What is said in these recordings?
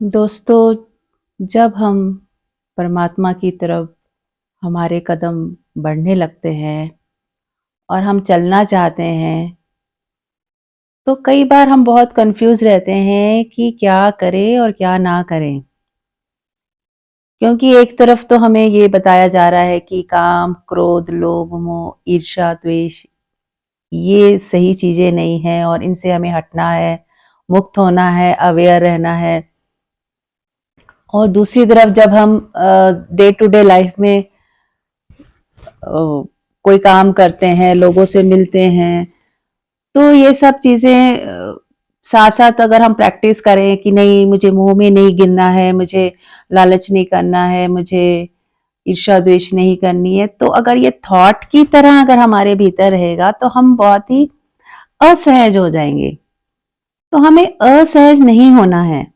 दोस्तों, जब हम परमात्मा की तरफ हमारे कदम बढ़ने लगते हैं और हम चलना चाहते हैं, तो कई बार हम बहुत कंफ्यूज रहते हैं कि क्या करें और क्या ना करें। क्योंकि एक तरफ तो हमें ये बताया जा रहा है कि काम, क्रोध, लोभ, मोह, ईर्ष्या, द्वेष ये सही चीजें नहीं हैं और इनसे हमें हटना है, मुक्त होना है, अवेयर रहना है। और दूसरी तरफ जब हम डे टू डे लाइफ में कोई काम करते हैं, लोगों से मिलते हैं, तो ये सब चीज़ें साथ-साथ अगर हम प्रैक्टिस करें कि नहीं मुझे मुँह में नहीं गिनना है, मुझे लालच नहीं करना है, मुझे ईर्ष्या द्वेष नहीं करनी है, तो अगर ये थॉट की तरह अगर हमारे भीतर रहेगा तो हम बहुत ही असहज हो जाएँगे। तो हमें असहज नहीं होना है।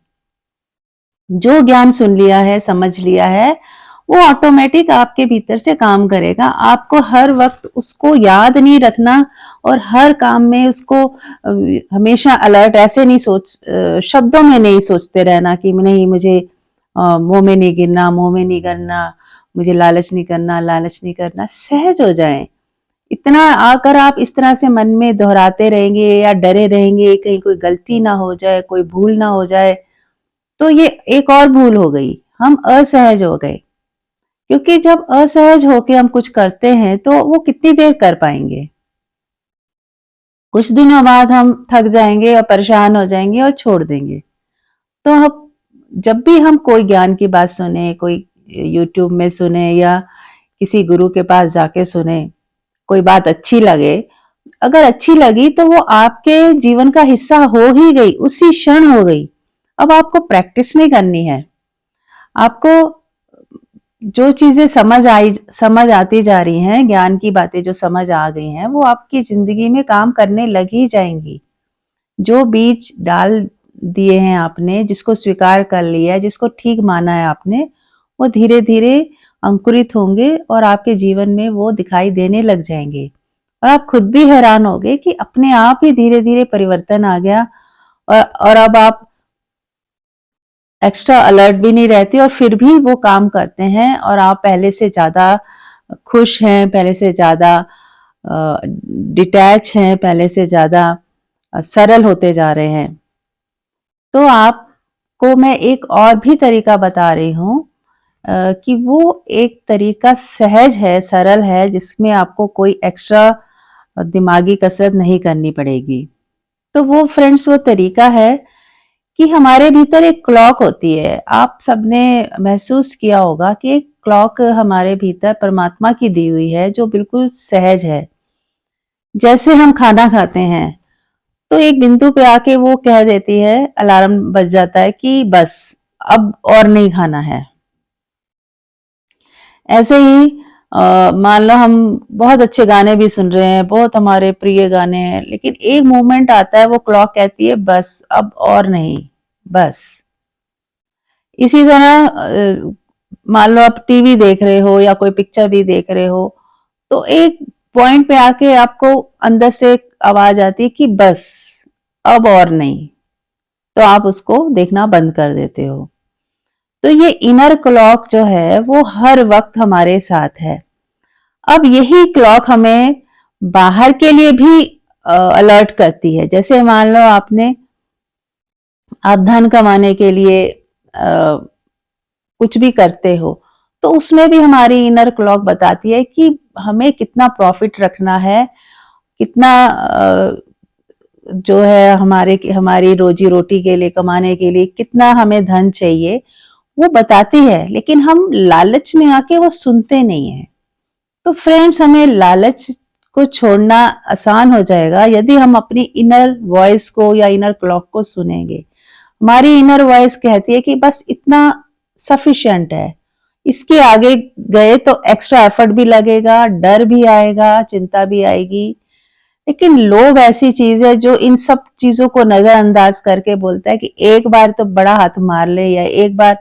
जो ज्ञान सुन लिया है, समझ लिया है, वो ऑटोमेटिक आपके भीतर से काम करेगा। आपको हर वक़्त उसको याद नहीं रखना और हर काम में उसको हमेशा अलर्ट ऐसे नहीं शब्दों में नहीं सोचते रहना कि नहीं मुझे मुँह में नहीं गिरना, मुँह में नहीं करना, मुझे लालच नहीं करना, लालच नहीं करना। सहज हो जाएँ। इतना अगर आप इस तरह से मन में दोहराते रहेंगे या डरे रहेंगे, कहीं कोई गलती ना हो जाए, कोई भूल ना हो जाए, तो ये एक और भूल हो गई। हम असहज हो गए। क्योंकि जब असहज होके हम कुछ करते हैं तो वो कितनी देर कर पाएंगे। कुछ दिनों बाद हम थक जाएंगे और परेशान हो जाएंगे और छोड़ देंगे। तो हम जब भी हम कोई ज्ञान की बात सुने, कोई यूट्यूब में सुने या किसी गुरु के पास जाके सुने, कोई बात अच्छी लगे, अगर अच्छी लगी तो वो आपके जीवन का हिस्सा हो ही गई, उसी क्षण हो गई। अब आपको प्रैक्टिस नहीं करनी है। आपको जो चीजें समझ आती जा रही हैं, ज्ञान की बातें जो समझ आ गई हैं, वो आपकी जिंदगी में काम करने लग ही जाएंगी। जो बीज डाल दिए हैं आपने, जिसको स्वीकार कर लिया है, जिसको ठीक माना है आपने, वो धीरे धीरे अंकुरित होंगे और आपके जीवन में वो दिखाई देने लग जाएंगे। और आप खुद भी हैरान होगे कि अपने आप ही धीरे धीरे परिवर्तन आ गया। और अब आप एक्स्ट्रा अलर्ट भी नहीं रहती और फिर भी वो काम करते हैं और आप पहले से ज़्यादा खुश हैं, पहले से ज़्यादा डिटैच हैं, पहले से ज़्यादा सरल होते जा रहे हैं। तो आपको मैं एक और भी तरीका बता रही हूँ कि वो एक तरीका सहज है, सरल है, जिसमें आपको कोई एक्स्ट्रा दिमागी कसरत नहीं करनी पड़ेगी। तो वो फ्रेंड्स वो तरीका है कि हमारे भीतर एक क्लॉक होती है। आप सबने महसूस किया होगा कि एक क्लॉक हमारे भीतर परमात्मा की दी हुई है जो बिल्कुल सहज है। जैसे हम खाना खाते हैं तो एक बिंदु पे आके वो कह देती है, अलार्म बज जाता है कि बस अब और नहीं खाना है। ऐसे ही मान लो हम बहुत अच्छे गाने भी सुन रहे हैं, बहुत हमारे प्रिय गाने हैं, लेकिन एक मोमेंट आता है वो क्लॉक कहती है बस अब और नहीं, बस। इसी तरह मान लो आप टीवी देख रहे हो या कोई पिक्चर भी देख रहे हो, तो एक पॉइंट पे आके आपको अंदर से एक आवाज आती है कि बस अब और नहीं, तो आप उसको देखना बंद कर देते हो। तो ये इनर क्लॉक जो है वो हर वक्त हमारे साथ है। अब यही क्लॉक हमें बाहर के लिए भी अलर्ट करती है। जैसे मान लो आप धन कमाने के लिए कुछ भी करते हो, तो उसमें भी हमारी इनर क्लॉक बताती है कि हमें कितना प्रॉफिट रखना है, कितना जो है हमारी रोजी रोटी के लिए, कमाने के लिए कितना हमें धन चाहिए, वो बताती है। लेकिन हम लालच में आके वो सुनते नहीं है। तो फ्रेंड्स, हमें लालच को छोड़ना आसान हो जाएगा यदि हम अपनी इनर वॉइस को या इनर क्लॉक को सुनेंगे। हमारी इनर वॉइस कहती है कि बस इतना सफिशिएंट है, इसके आगे गए तो एक्स्ट्रा एफर्ट भी लगेगा, डर भी आएगा, चिंता भी आएगी। लेकिन लोभ ऐसी चीज है जो इन सब चीजों को नजरअंदाज करके बोलता है कि एक बार तो बड़ा हाथ मार ले या एक बार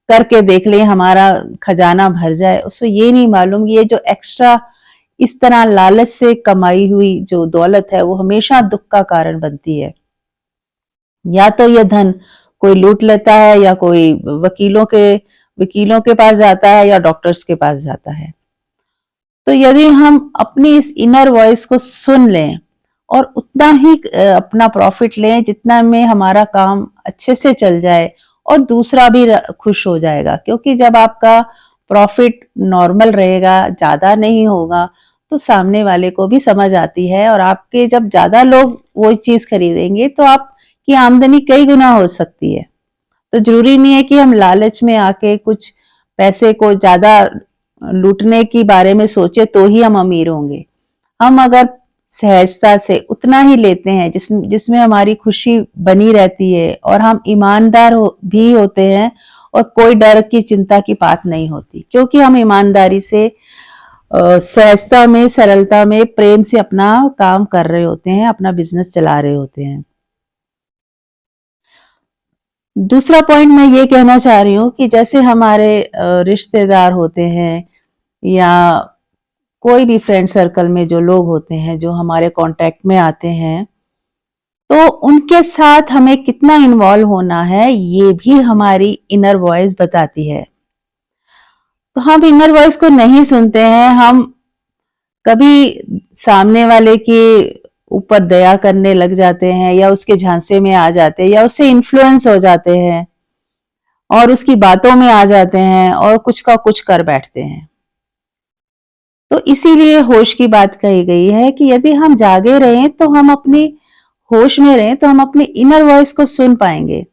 करके देख ले, हमारा खजाना भर जाए। उसको ये नहीं मालूम ये जो एक्स्ट्रा इस तरह लालच से कमाई हुई जो दौलत है वो हमेशा दुख का कारण बनती है। या तो ये धन कोई लूट लेता है या कोई वकीलों के पास जाता है या डॉक्टर्स के पास जाता है। तो यदि हम अपनी इस इनर वॉइस को सुन लें और उतना ही अपना प्रॉफिट लें जितना में हमारा काम अच्छे से चल जाए और दूसरा भी खुश हो जाएगा, क्योंकि जब आपका प्रॉफिट नॉर्मल रहेगा, ज्यादा नहीं होगा, तो सामने वाले को भी समझ आती है और आपके जब ज्यादा लोग वो चीज खरीदेंगे तो आपकी आमदनी कई गुना हो सकती है। तो जरूरी नहीं है कि हम लालच में आके कुछ पैसे को ज्यादा लूटने के बारे में सोचे तो ही हम अमीर होंगे। हम अगर सहजता से उतना ही लेते हैं जिसमें हमारी खुशी बनी रहती है और हम ईमानदार भी होते हैं और कोई डर की चिंता की बात नहीं होती, क्योंकि हम ईमानदारी से सहजता में, सरलता में, प्रेम से अपना काम कर रहे होते हैं, अपना बिजनेस चला रहे होते हैं। दूसरा पॉइंट मैं ये कहना चाह रही हूँ कि जैसे हमारे रिश्तेदार होते हैं या कोई भी फ्रेंड सर्कल में जो लोग होते हैं जो हमारे कांटेक्ट में आते हैं, तो उनके साथ हमें कितना इन्वॉल्व होना है ये भी हमारी इनर वॉइस बताती है। तो हम इनर वॉइस को नहीं सुनते हैं, हम कभी सामने वाले के ऊपर दया करने लग जाते हैं या उसके झांसे में आ जाते हैं या उससे इन्फ्लुएंस हो जाते हैं और उसकी बातों में आ जाते हैं और कुछ का कुछ कर बैठते हैं। तो इसीलिए होश की बात कही गई है कि यदि हम जागे रहें तो हम अपनी होश में रहें तो हम अपनी इनर वॉइस को सुन पाएंगे।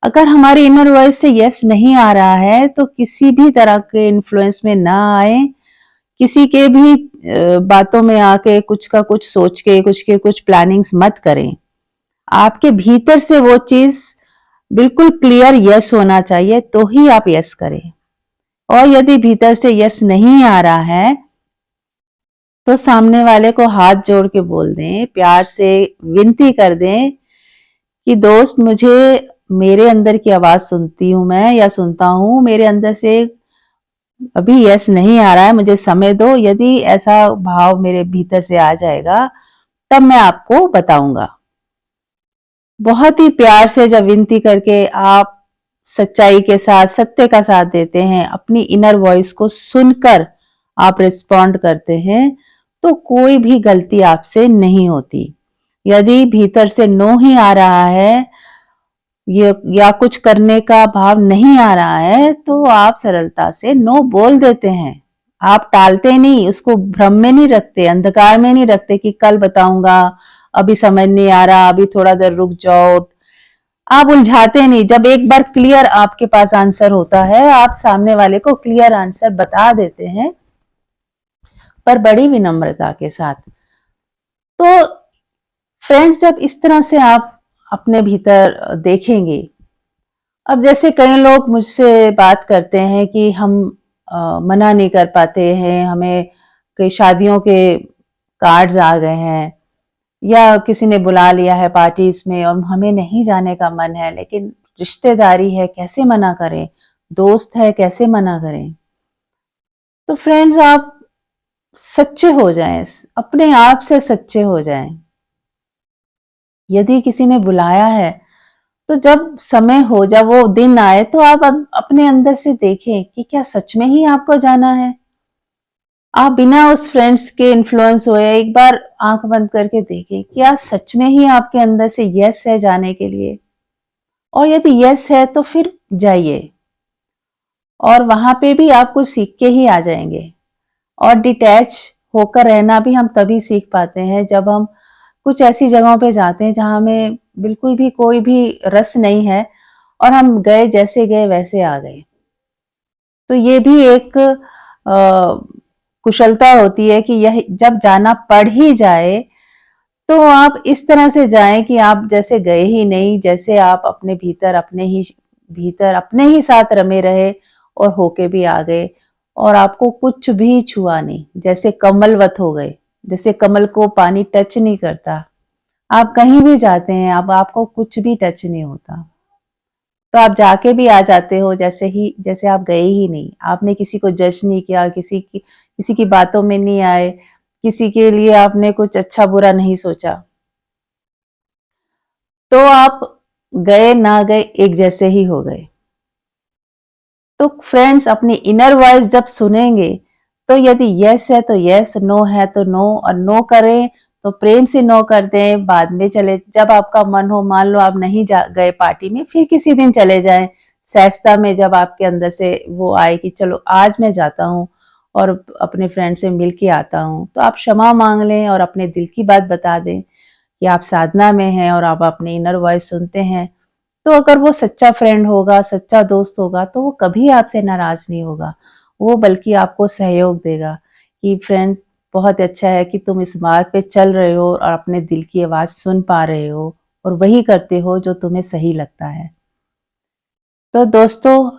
अगर हमारी इनर वॉइस से यस नहीं आ रहा है तो किसी भी तरह के इन्फ्लुएंस में ना आए, किसी के भी बातों में आके कुछ का कुछ सोच के कुछ प्लानिंग्स मत करें। आपके भीतर से वो चीज बिल्कुल क्लियर यस होना चाहिए तो ही आप यस करें। और यदि भीतर से यस नहीं आ रहा है तो सामने वाले को हाथ जोड़ के बोल दें, प्यार से विनती कर दें कि दोस्त, मुझे मेरे अंदर की आवाज सुनती हूं मैं या सुनता हूं, मेरे अंदर से अभी यस नहीं आ रहा है, मुझे समय दो। यदि ऐसा भाव मेरे भीतर से आ जाएगा तब मैं आपको बताऊंगा। बहुत ही प्यार से जब विनती करके आप सच्चाई के साथ, सत्य का साथ देते हैं, अपनी इनर वॉइस को सुनकर आप रिस्पॉन्ड करते हैं, तो कोई भी गलती आपसे नहीं होती। यदि भीतर से नो ही आ रहा है या कुछ करने का भाव नहीं आ रहा है तो आप सरलता से नो बोल देते हैं। आप टालते नहीं, उसको भ्रम में नहीं रखते, अंधकार में नहीं रखते कि कल बताऊंगा, अभी समझ नहीं आ रहा, अभी थोड़ा देर रुक जाओ। आप उलझाते नहीं। जब एक बार क्लियर आपके पास आंसर होता है, आप सामने वाले को क्लियर आंसर बता देते हैं, पर बड़ी विनम्रता के साथ। तो फ्रेंड्स, जब इस तरह से आप अपने भीतर देखेंगे, अब जैसे कई लोग मुझसे बात करते हैं कि हम मना नहीं कर पाते हैं, हमें कई शादियों के कार्ड्स आ गए हैं या किसी ने बुला लिया है पार्टीज में और हमें नहीं जाने का मन है, लेकिन रिश्तेदारी है, कैसे मना करें, दोस्त है, कैसे मना करें। तो फ्रेंड्स, आप सच्चे हो जाएं, अपने आप से सच्चे हो जाएं। यदि किसी ने बुलाया है तो जब समय हो, जब वो दिन आए, तो आप अपने अंदर से देखें कि क्या सच में ही आपको जाना है। आप बिना उस फ्रेंड्स के इन्फ्लुएंस हुए एक बार आंख बंद करके देखें, क्या सच में ही आपके अंदर से यस है जाने के लिए। और यदि यस है तो फिर जाइए, और वहां पे भी आप कुछ सीख के ही आ जाएंगे। और डिटैच होकर रहना भी हम तभी सीख पाते हैं जब हम कुछ ऐसी जगहों पे जाते हैं जहां हमें बिल्कुल भी कोई भी रस नहीं है और हम गए, जैसे गए वैसे आ गए। तो ये भी एक कुशलता होती है कि यह जब जाना पड़ ही जाए तो आप इस तरह से जाएं कि आप जैसे गए ही नहीं, जैसे आप अपने भीतर अपने ही साथ रमे रहे और होके भी आ गए और आपको कुछ भी छुआ नहीं, जैसे कमलवत हो गए, जैसे कमल को पानी टच नहीं करता। आप कहीं भी जाते हैं, अब आपको कुछ भी टच नहीं होता, तो आप जाके भी आ जाते हो जैसे आप गए ही नहीं। आपने किसी को जज नहीं किया, किसी की बातों में नहीं आए, किसी के लिए आपने कुछ अच्छा बुरा नहीं सोचा। तो आप गए ना गए एक जैसे ही हो गए। तो फ्रेंड्स, अपनी इनर वॉइस जब सुनेंगे, तो यदि यस है तो यस, नो है तो नो, और नो करें तो प्रेम से नो कर दें, बाद में चले, जब आपका मन हो, मान लो आप नहीं जा गए पार्टी में, फिर किसी दिन चले जाएं, सहजता में जब आपके अंदर से वो आए कि चलो आज मैं जाता हूँ और अपने फ्रेंड से मिल के आता हूँ, तो आप क्षमा मांग लें और अपने दिल की बात बता दें कि आप साधना में हैं और आप अपनी इनर वॉइस सुनते हैं। तो अगर वो सच्चा फ्रेंड होगा, सच्चा दोस्त होगा, तो वो कभी आपसे नाराज नहीं होगा। वो बल्कि आपको सहयोग देगा कि फ्रेंड्स, बहुत अच्छा है कि तुम इस मार्ग पे चल रहे हो और अपने दिल की आवाज़ सुन पा रहे हो और वही करते हो जो तुम्हें सही लगता है। तो दोस्तों,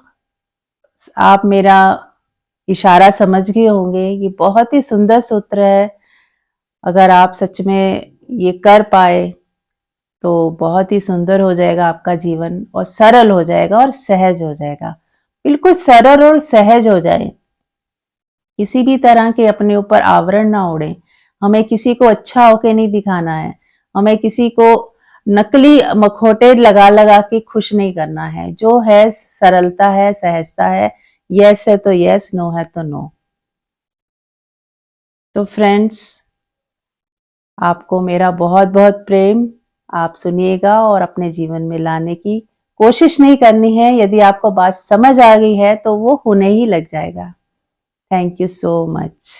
आप मेरा इशारा समझ गए होंगे, ये बहुत ही सुंदर सूत्र है। अगर आप सच में ये कर पाए तो बहुत ही सुंदर हो जाएगा आपका जीवन और सरल हो जाएगा और सहज हो जाएगा। बिल्कुल सरल और सहज हो जाए। किसी भी तरह के अपने ऊपर आवरण ना ओढ़े। हमें किसी को अच्छा होके नहीं दिखाना है। हमें किसी को नकली मखौटे लगा लगा के खुश नहीं करना है। जो है सरलता है, सहजता है। यस है तो यस, नो है तो नो। तो फ्रेंड्स, आपको मेरा बहुत बहुत प्रेम। आप सुनिएगा और अपने जीवन में लाने की कोशिश नहीं करनी है। यदि आपको बात समझ आ गई है तो वो होने ही लग जाएगा। Thank you so much.